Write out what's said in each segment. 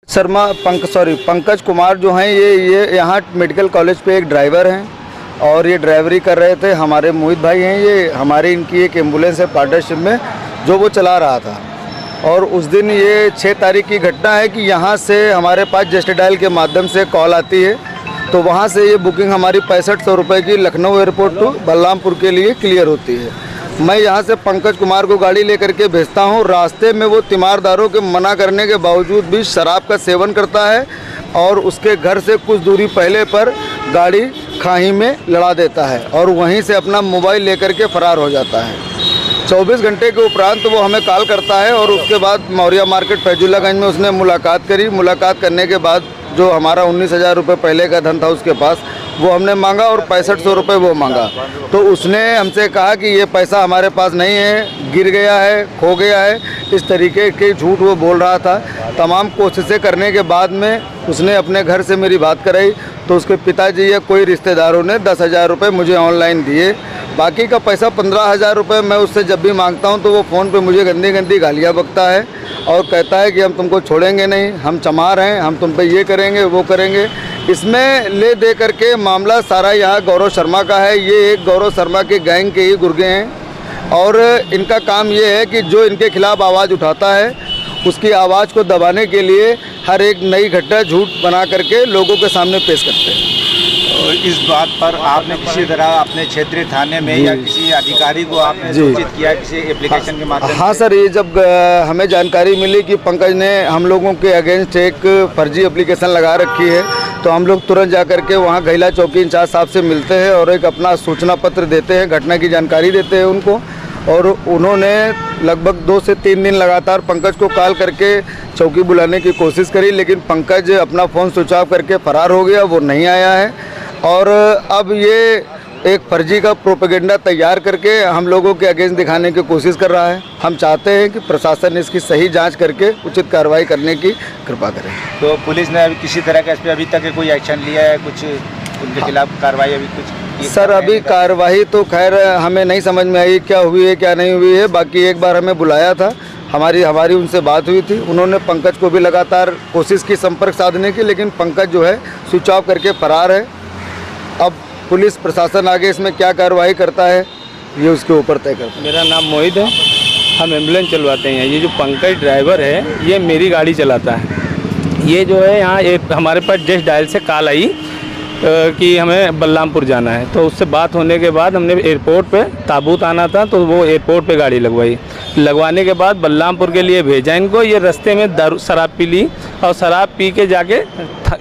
पंकज कुमार जो हैं ये यहाँ मेडिकल कॉलेज पे एक ड्राइवर हैं और ये ड्राइवरी कर रहे थे। हमारे मोहित भाई हैं, ये हमारी इनकी एक एम्बुलेंस है पार्टनरशिप में जो वो चला रहा था। और उस दिन ये 6 तारीख की घटना है कि यहाँ से हमारे पास जस्ट डायल के माध्यम से कॉल आती है, तो वहाँ से ये बुकिंग हमारी 6500 रुपये की लखनऊ एयरपोर्ट टू बलरामपुर के लिए क्लियर होती है। मैं यहाँ से पंकज कुमार को गाड़ी लेकर के भेजता हूँ। रास्ते में वो तीमारदारों के मना करने के बावजूद भी शराब का सेवन करता है और उसके घर से कुछ दूरी पहले पर गाड़ी खाई में लड़ा देता है और वहीं से अपना मोबाइल लेकर के फरार हो जाता है। 24 घंटे के उपरांत वो हमें कॉल करता है और उसके बाद मौर्या मार्केट फैजुल्लागंज में उसने मुलाकात करी। मुलाकात करने के बाद जो हमारा 19,000 रुपये पहले का धन था उसके पास, वो हमने मांगा और 6500 रुपये वो मांगा। तो उसने हमसे कहा कि ये पैसा हमारे पास नहीं है, गिर गया है, खो गया है, इस तरीके के झूठ वो बोल रहा था। तमाम कोशिशें करने के बाद में उसने अपने घर से मेरी बात कराई तो उसके पिताजी या कोई रिश्तेदारों ने 10,000 रुपये मुझे ऑनलाइन दिए। बाकी का पैसा 15,000 रुपये मैं उससे जब भी मांगता हूं तो वो फ़ोन पे मुझे गंदी गंदी गालियाँ बकता है और कहता है कि हम तुमको छोड़ेंगे नहीं, हम चमार हैं, हम तुम पे ये करेंगे वो करेंगे। इसमें ले दे करके मामला सारा यहाँ गौरव शर्मा का है। ये एक गौरव शर्मा के गैंग के ही गुर्गे हैं और इनका काम ये है कि जो इनके खिलाफ़ आवाज़ उठाता है उसकी आवाज़ को दबाने के लिए हर एक नई घटना झूठ बना करके लोगों के सामने पेश करते हैं। और इस बात पर आपने किसी तरह अपने क्षेत्रीय थाने में या किसी अधिकारी को आपने सूचित किया किसी एप्लीकेशन के माध्यम से? हाँ सर, ये जब हमें जानकारी मिली कि पंकज ने हम लोगों के अगेंस्ट एक फर्जी एप्लीकेशन लगा रखी है तो हम लोग तुरंत जा कर के वहाँ घैला चौकी इंचार्ज साहब से मिलते हैं और एक अपना सूचना पत्र देते हैं, घटना की जानकारी देते हैं उनको। और उन्होंने लगभग 2 से 3 दिन लगातार पंकज को कॉल करके चौकी बुलाने की कोशिश करी, लेकिन पंकज अपना फ़ोन स्विच ऑफ करके फ़रार हो गया, वो नहीं आया है। और अब ये एक फर्जी का प्रोपेगेंडा तैयार करके हम लोगों के अगेंस्ट दिखाने की कोशिश कर रहा है। हम चाहते हैं कि प्रशासन इसकी सही जांच करके उचित कार्रवाई करने की कृपा करें। तो पुलिस ने अभी किसी तरह का इस पर अभी तक कोई एक्शन लिया है, कुछ उनके खिलाफ कार्रवाई अभी कुछ? सर अभी कार्रवाई तो खैर हमें नहीं समझ में आई क्या हुई है क्या नहीं हुई है। बाकी एक बार हमें बुलाया था, हमारी उनसे बात हुई थी, उन्होंने पंकज को भी लगातार कोशिश की संपर्क साधने की, लेकिन पंकज जो है स्विच ऑफ करके फरार है। अब पुलिस प्रशासन आगे इसमें क्या कार्रवाई करता है ये उसके ऊपर तय करता है। मेरा नाम मोहित है, हम एम्बुलेंस चलवाते हैं। ये जो पंकज ड्राइवर है ये मेरी गाड़ी चलाता है। ये जो है यहाँ हमारे पास जस्ट डायल से कॉल आई कि हमें बलरामपुर जाना है, तो उससे बात होने के बाद हमने एयरपोर्ट पे ताबूत आना था तो वो एयरपोर्ट पे गाड़ी लगवाने के बाद बलरामपुर के लिए भेजा इनको। ये रास्ते में शराब पी ली और शराब पी के जाके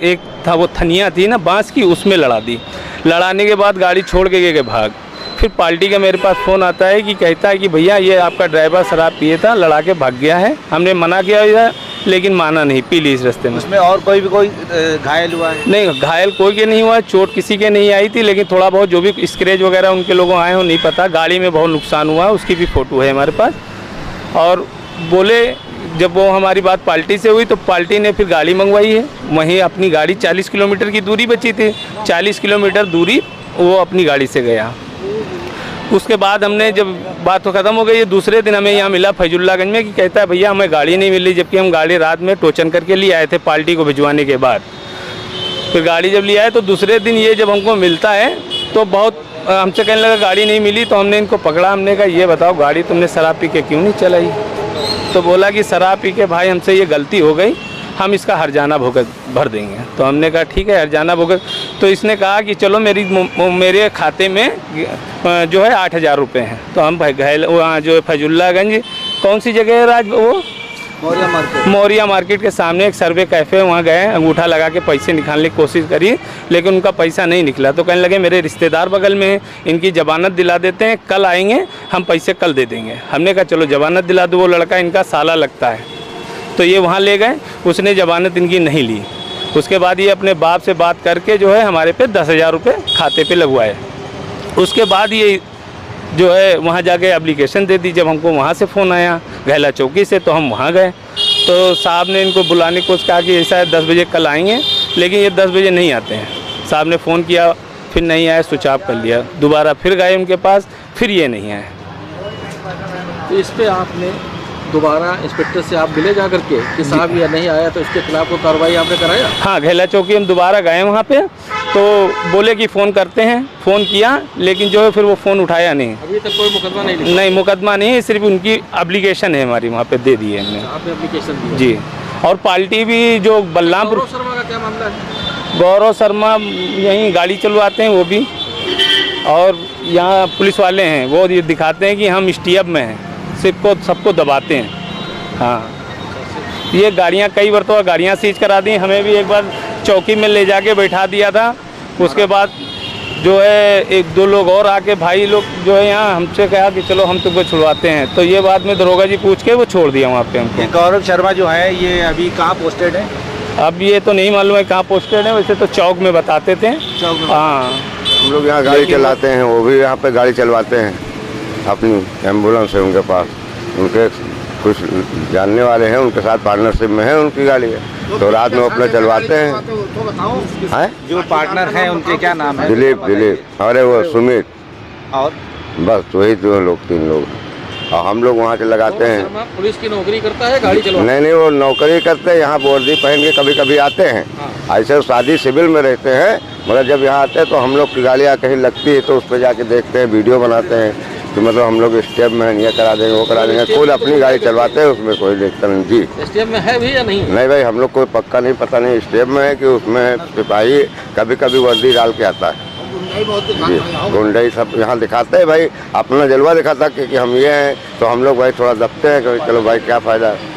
एक था वो थनिया थी ना बांस की, उसमें लड़ा दी। लड़ाने के बाद गाड़ी छोड़ के गए भाग। फिर पार्टी का मेरे पास फ़ोन आता है कि कहता है कि भैया ये आपका ड्राइवर शराब पिए था, लड़ा के भाग गया है। हमने मना किया लेकिन माना नहीं, पी ली इस रास्ते में। उसमें और कोई घायल हुआ है? नहीं, घायल कोई के नहीं हुआ, चोट किसी के नहीं आई थी, लेकिन थोड़ा बहुत जो भी स्क्रैच वगैरह उनके लोगों आए हो नहीं पता। गाड़ी में बहुत नुकसान हुआ, उसकी भी फ़ोटो है हमारे पास। और बोले जब वो हमारी बात पार्टी से हुई तो पार्टी ने फिर गाड़ी मंगवाई है। वहीं अपनी गाड़ी 40 किलोमीटर की दूरी बची थी, 40 किलोमीटर दूरी वो अपनी गाड़ी से गया। उसके बाद हमने जब बात तो ख़त्म हो गई, दूसरे दिन हमें यहाँ मिला फैजुल्लागंज में कि कहता है भैया हमें गाड़ी नहीं मिली, जबकि हम गाड़ी रात में टोचन करके लिए आए थे पार्टी को भिजवाने के बाद। फिर गाड़ी जब ले आए तो दूसरे दिन ये जब हमको मिलता है तो बहुत हमसे कहने लगा गाड़ी नहीं मिली। तो हमने इनको पकड़ा, हमने कहा ये बताओ गाड़ी तुमने शराब पी के क्यों नहीं चलाई? तो बोला कि शराब पी के भाई हमसे ये गलती हो गई, हम इसका हर्जाना भुगत भर देंगे। तो हमने कहा ठीक है हर्जाना भुगत। तो इसने कहा कि चलो मेरे खाते में जो है 8,000 रुपये हैं। तो हम घायल वहाँ जो फैजुल्लागंज कौन सी जगह है राज, वो मौर्या मार्केट के सामने एक सर्वे कैफ़े है, वहाँ गए, अंगूठा लगा के पैसे निकालने की कोशिश करी, लेकिन उनका पैसा नहीं निकला। तो कहने लगे मेरे रिश्तेदार बगल में हैं, इनकी ज़मानत दिला देते हैं, कल आएंगे हम पैसे कल दे देंगे। हमने कहा चलो ज़मानत दिला दो, वो लड़का इनका साला लगता है। तो ये वहाँ ले गए, उसने ज़मानत इनकी नहीं ली। उसके बाद ये अपने बाप से बात करके जो है हमारे पे 10,000 रुपये खाते पे लगवाए। उसके बाद ये जो है वहाँ जाके एप्लीकेशन दे दी। जब हमको वहाँ से फ़ोन आया घैला चौकी से तो हम वहाँ गए, तो साहब ने इनको बुलाने को कहा कि ऐसा है 10 बजे कल आएंगे, लेकिन ये 10 बजे नहीं आते हैं। साहब ने फ़ोन किया, फिर नहीं आए, स्विच ऑफ कर लिया। दोबारा फिर गए उनके पास, फिर ये नहीं आए। तो इस पर आपने दोबारा इंस्पेक्टर से आप मिले जा करके कि साहब ये नहीं आया तो इसके खिलाफ कोई कार्रवाई आपने कराया? हाँ, घेला चौकी हम दोबारा गए वहाँ पे, तो बोले कि फ़ोन करते हैं। फ़ोन किया लेकिन जो है फिर वो फ़ोन उठाया नहीं। अभी तक कोई मुकदमा नहीं लिखा? नहीं, मुकदमा नहीं है, सिर्फ उनकी एप्लीकेशन है हमारी वहाँ पे, दे दी है हमने। आपने एप्लीकेशन दी? जी। और पार्टी भी जो बलरामपुर, गौरव शर्मा का क्या मामला है? गौरव शर्मा यहीं गाड़ी चलवाते हैं वो भी, और यहाँ पुलिस वाले हैं वो ये दिखाते हैं कि हम स्टीएफ में हैं, सबको दबाते हैं। हाँ, ये गाड़ियाँ कई बार तो गाड़ियाँ सीज करा दी, हमें भी एक बार चौकी में ले जाके बैठा दिया था। उसके बाद जो है एक दो लोग और आके भाई लोग जो है यहाँ हमसे कहा कि चलो हम तुमको छुड़वाते हैं, तो ये बाद में दरोगा जी पूछ के वो छोड़ दिया वहाँ पे हमको। ये गौरव शर्मा जो है ये अभी कहाँ पोस्टेड है? अब ये तो नहीं मालूम है कहाँ पोस्टेड है, वैसे तो चौक में बताते थे। चौक में? हाँ, हम लोग यहाँ गाड़ी चलाते हैं, वो भी यहाँ पे गाड़ी चलवाते हैं, अपनी एम्बुलेंस है उनके पास, उनके कुछ जानने वाले हैं, उनके साथ पार्टनरशिप में है, उनकी गाड़ी है, तो रात में अपना चलवाते हैं। हैं? जो पार्टनर हैं उनके क्या नाम है? दिलीप, अरे वो सुमित, और बस वही दो लोग, 3 लोग, और हम लोग वहाँ के लगाते गौरव हैं। शर्मा पुलिस की नौकरी करता है, गाड़ी चलवाता है? नहीं, वो नौकरी करते हैं, यहाँ वर्दी पहन के कभी कभी आते हैं। ऐसे शादी सिविल में रहते हैं, मगर जब यहाँ आते हैं तो हम लोग की गाड़ियाँ कहीं लगती है तो उस पर जाके देखते हैं, वीडियो बनाते हैं कि मतलब हम लोग स्टेप में ये करा देंगे, वो करा देंगे, खुद अपनी गाड़ी चलवाते हैं, उसमें कोई देखता नहीं। जी, एसटीएफ में है भी या नहीं? नहीं भाई, हम लोग को पक्का नहीं, पता नहीं स्टेप में है कि उसमें सिपाही कभी कभी वर्दी डाल के आता है। जी, गुंडई सब यहाँ दिखाते हैं भाई, अपना जलवा दिखाता कि हम ये हैं, तो हम लोग भाई थोड़ा दबते हैं कि चलो भाई क्या फ़ायदा है।